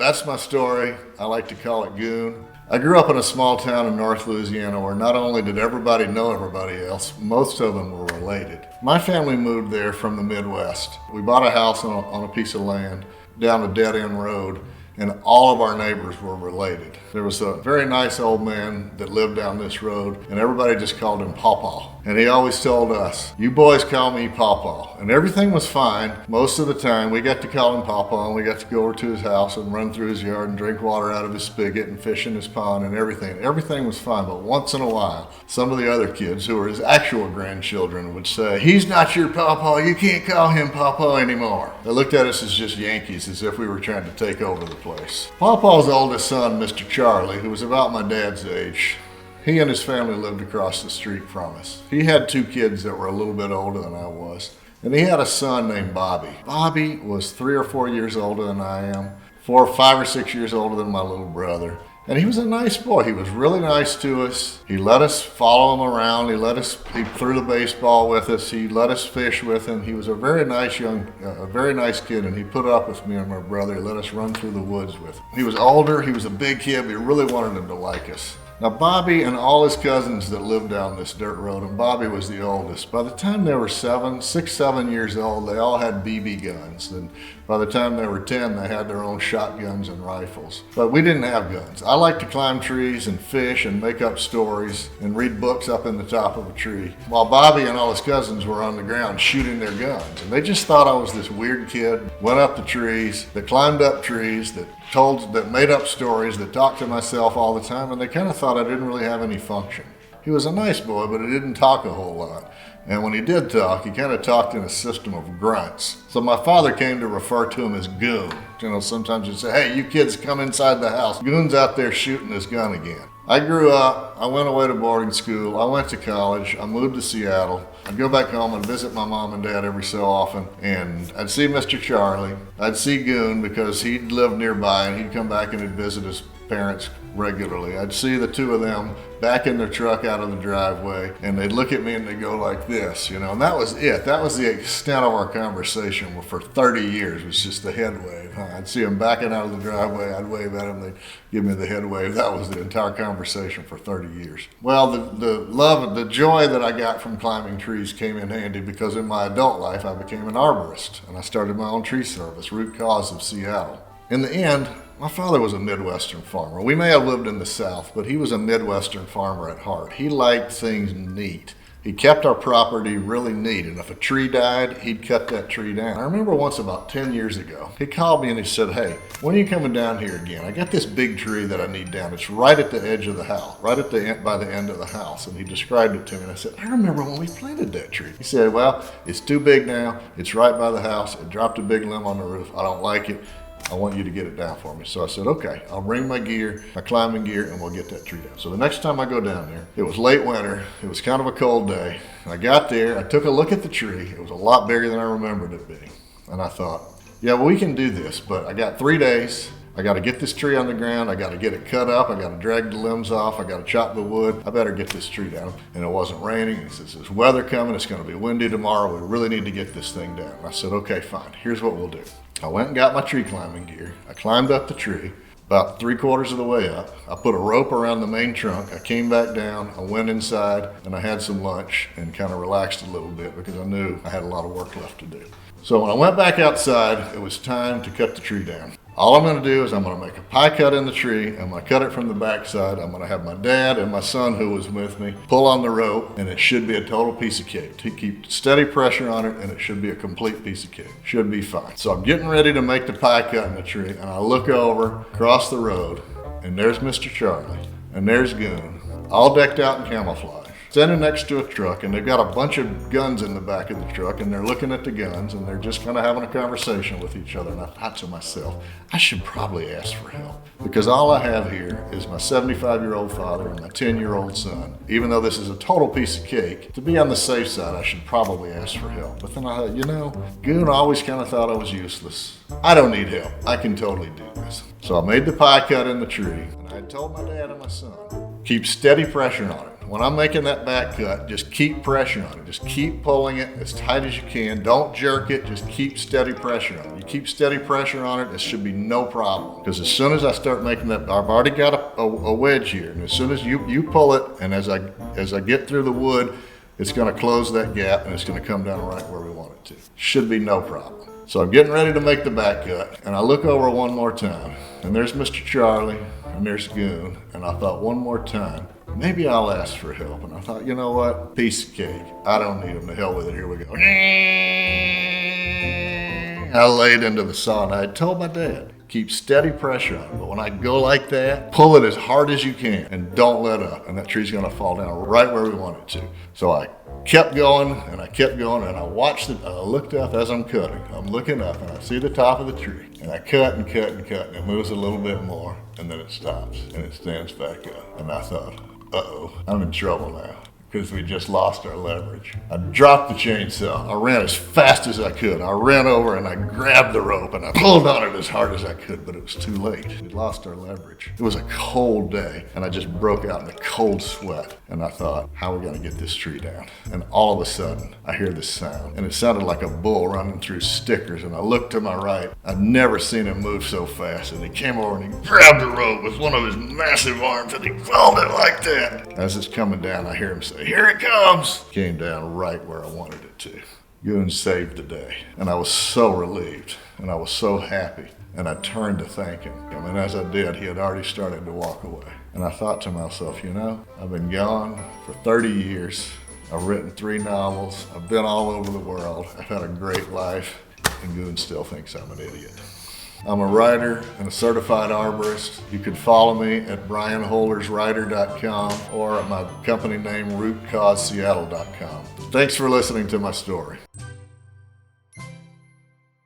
that's my story. I like to call it GOON. I grew up in a small town in North Louisiana where not only did everybody know everybody else, most of them were related. My family moved there from the Midwest. We bought a house on a piece of land down a dead-end road, and all of our neighbors were related. There was a very nice old man that lived down this road, and everybody just called him Pawpaw. And he always told us, "You boys call me Pawpaw." And everything was fine. Most of the time, we got to call him Pawpaw, and we got to go over to his house and run through his yard and drink water out of his spigot and fish in his pond and everything. Everything was fine, but once in a while, some of the other kids who were his actual grandchildren would say, "He's not your Pawpaw, you can't call him Pawpaw anymore." They looked at us as just Yankees, as if we were trying to take over the place. Pawpaw's oldest son, Mr. Charlie, who was about my dad's age, he and his family lived across the street from us. He had two kids that were a little bit older than I was, and he had a son named Bobby. Bobby was 3 or 4 years older than I am, 4, 5 or 6 years older than my little brother. And he was a nice boy. He was really nice to us. He let us follow him around. He threw the baseball with us. He let us fish with him. He was a very nice kid, and he put up with me and my brother. He let us run through the woods with him. He was older. He was a big kid. We really wanted him to like us. Now, Bobby and all his cousins that lived down this dirt road, and Bobby was the oldest, by the time they were 6, 7 years old, they all had BB guns. And by the time they were 10, they had their own shotguns and rifles. But we didn't have guns. I liked to climb trees and fish and make up stories and read books up in the top of a tree, while Bobby and all his cousins were on the ground shooting their guns. And they just thought I was this weird kid, went up the trees, that climbed up trees, that made up stories, that talked to myself all the time, and they kind of thought I didn't really have any function. He was a nice boy, but he didn't talk a whole lot. And when he did talk, he kind of talked in a system of grunts. So my father came to refer to him as Goon. You know, sometimes he'd say, "Hey, you kids come inside the house. Goon's out there shooting his gun again." I grew up, I went away to boarding school, I went to college, I moved to Seattle. I'd go back home and visit my mom and dad every so often, and I'd see Mr. Charlie. I'd see Goon because he'd live nearby, and he'd come back and he'd visit his parents regularly. I'd see the two of them back in their truck out of the driveway, and they'd look at me and they'd go like this, you know, and that was it. That was the extent of our conversation for 30 years, was just the head wave. I'd see them backing out of the driveway, I'd wave at them, they'd give me the head wave. That was the entire conversation for 30 years. Well, the love and the joy that I got from climbing trees came in handy, because in my adult life I became an arborist, and I started my own tree service, Root Cause of Seattle. In the end, my father was a Midwestern farmer. We may have lived in the South, but he was a Midwestern farmer at heart. He liked things neat. He kept our property really neat, and if a tree died, he'd cut that tree down. I remember once about 10 years ago, he called me and he said, "Hey, when are you coming down here again? I got this big tree that I need down. It's right at the edge of the house, right at the end, by the end of the house." And he described it to me, and I said, "I remember when we planted that tree." He said, "Well, it's too big now. It's right by the house. It dropped a big limb on the roof. I don't like it. I want you to get it down for me." So I said, "Okay, I'll bring my gear, my climbing gear, and we'll get that tree down." So the next time I go down there, it was late winter. It was kind of a cold day. I got there, I took a look at the tree. It was a lot bigger than I remembered it being. And I thought, yeah, well, we can do this, but I got 3 days. I got to get this tree on the ground. I got to get it cut up. I got to drag the limbs off. I got to chop the wood. I better get this tree down. And it wasn't raining. He says, "There's weather coming. It's going to be windy tomorrow. We really need to get this thing down." And I said, "Okay, fine. Here's what we'll do." I went and got my tree climbing gear. I climbed up the tree. About 3/4 of the way up, I put a rope around the main trunk. I came back down. I went inside and I had some lunch and kind of relaxed a little bit, because I knew I had a lot of work left to do. So when I went back outside, it was time to cut the tree down. All I'm going to do is I'm going to make a pie cut in the tree. I'm going to cut it from the backside. I'm going to have my dad and my son, who was with me, pull on the rope, and it should be a total piece of cake. To keep steady pressure on it, and it should be a complete piece of cake. Should be fine. So I'm getting ready to make the pie cut in the tree, and I look over across the road, and there's Mr. Charlie, and there's Goon, all decked out in camouflage, standing next to a truck, and they've got a bunch of guns in the back of the truck, and they're looking at the guns, and they're just kind of having a conversation with each other. And I thought to myself, I should probably ask for help, because all I have here is my 75-year-old father and my 10-year-old son. Even though this is a total piece of cake, to be on the safe side, I should probably ask for help. But then I thought, you know, Goon always kind of thought I was useless. I don't need help. I can totally do this. So I made the pie cut in the tree, and I had told my dad and my son, keep steady pressure on it. when I'm making that back cut, just keep pressure on it. Just keep pulling it as tight as you can. Don't jerk it, just keep steady pressure on it. You keep steady pressure on it, it should be no problem. Because as soon as I start making that, I've already got a wedge here, and as soon as you pull it, and as I get through the wood, it's gonna close that gap and it's gonna come down right where we want it to. Should be no problem. So I'm getting ready to make the back cut, and I look over one more time, and there's Mr. Charlie, and there's Goon, and I thought one more time, maybe I'll ask for help. And I thought, you know what? Piece of cake. I don't need him. To hell with it. Here we go. I laid into the saw, and I had told my dad, keep steady pressure on it. But when I go like that, pull it as hard as you can and don't let up. And that tree's gonna fall down right where we want it to. So I kept going and I kept going, and I watched it. I looked up as I'm cutting. I'm looking up and I see the top of the tree. And I cut and cut and cut, and it moves a little bit more, and then it stops and it stands back up. And I thought, uh-oh, I'm in trouble now, because we just lost our leverage. I dropped the chainsaw. I ran as fast as I could. I ran over and I grabbed the rope and I pulled on it as hard as I could, but it was too late. We lost our leverage. It was a cold day, and I just broke out in a cold sweat. And I thought, how are we gonna get this tree down? And all of a sudden, I hear this sound, and it sounded like a bull running through stickers. And I looked to my right. I'd never seen him move so fast. And he came over and he grabbed the rope with one of his massive arms, and he pulled it like that. As it's coming down, I hear him say, "Here it comes!" Came down right where I wanted it to. Goon saved the day. And I was so relieved, and I was so happy. And I turned to thank him. And as I did, he had already started to walk away. And I thought to myself, you know, I've been gone for 30 years. I've written 3 novels. I've been all over the world. I've had a great life. And Goon still thinks I'm an idiot. I'm a writer and a certified arborist. You can follow me at brianholderswriter.com or at my company name, rootcauseseattle.com. Thanks for listening to my story.